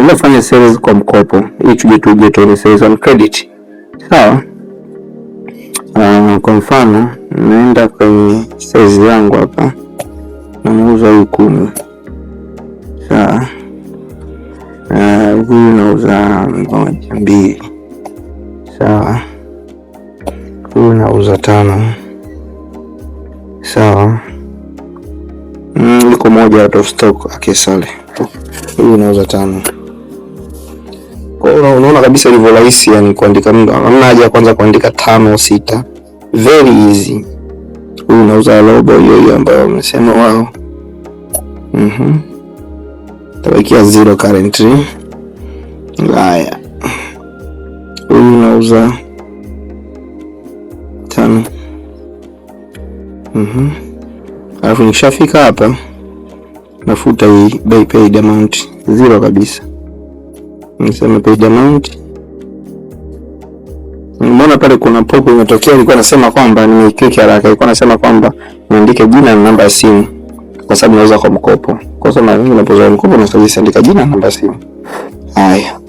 Naenda kufanya sales kwa mkopo ili tuje tuone sales on credit. Sawa. Kwa mfano naenda kwenye sales yangu hapa, nauza hii 10. Sawa. Huyu nauza 2. Sawa. Huyu nauza 5. Sawa. Iko moja out of stock. Okay, sorry. Huyu nauza 5. Kwa hiyo unaona kabisa ilivyo rahisi yani kuandika mtu. Hamna haja kwanza kuandika 5 au 6. Very easy. Huyu nauza robo hiyo ambayo umesema wao. Tawakia 0 currently. Haya. Huyu nauza 5. Alafu nikishafika hapa nafuta hii buy paid amount 0 kabisa. Niseme paid amount. Mbona pale kuna pop imetokea, ilikuwa nasema kwamba nimeclick haraka, ilikuwa nasema kwamba niandike jina na namba ya simu kwa sababu naweza kwa mkopo. Kwa sababu mara nyingi unapozoea mkopo unastahili andika jina na namba ya simu. Haya.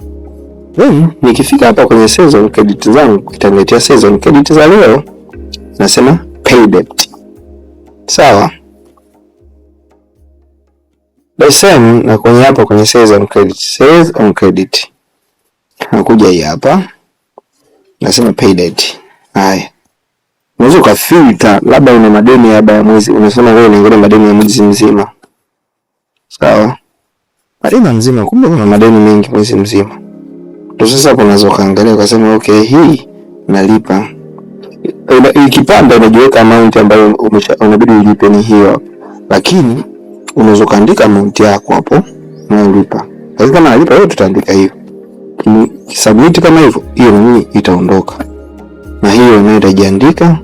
Nikifika hapa kwenye sales on credit zangu, itaniletea sales on credit za leo. Nasema pay debt. Sawa. The same na kwenye hapa kwenye sales on credit. Nakuja hii hapa. Nasema pay debt. Haya. Unaweza ukafilter, labda una madeni ya mwezi, unasema wewe unaangalia madeni ya mwezi mzima. Sawa. Madeni mzima, kumbe kuna madeni mengi mwezi mzima. Ndio sasa hapo unaweza kaangalia ukasema okay, hii nalipa. Ikipanda unajiweka amount ambayo unabidi ulipe ni hiyo. Lakini unaweza kaandika amount yako hapo na ulipa. Lakini kama nalipa wewe tutaandika hiyo. Submit kama hivyo, hiyo nini itaondoka. Na hiyo nayo itajiandika.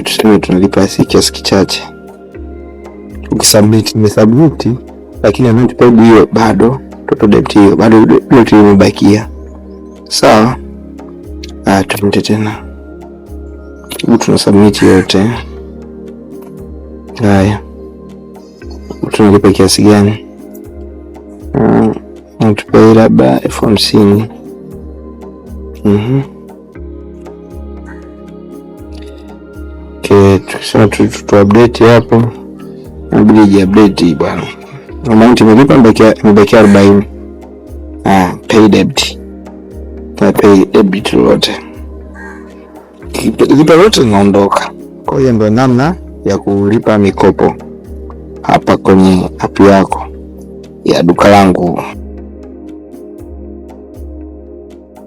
Tuseme tunalipa kiasi kichache. Ukisubmit nimesubmit, lakini amount paid hiyo bado, total debt hiyo bado debt imebakia. Sawa. Tumite tena. Tuna submit yote. Haya. Tunalipa kiasi gani? Tupae labda 50. Okay, tuseme tu update hapo. Inabidi update bwana. Amount imelipa imebakia 40. Pay debt. Pay debt lote. Lipa lote linaondoka. Kwa hiyo ndio namna ya kulipa mikopo hapa kwenye app yako ya duka langu.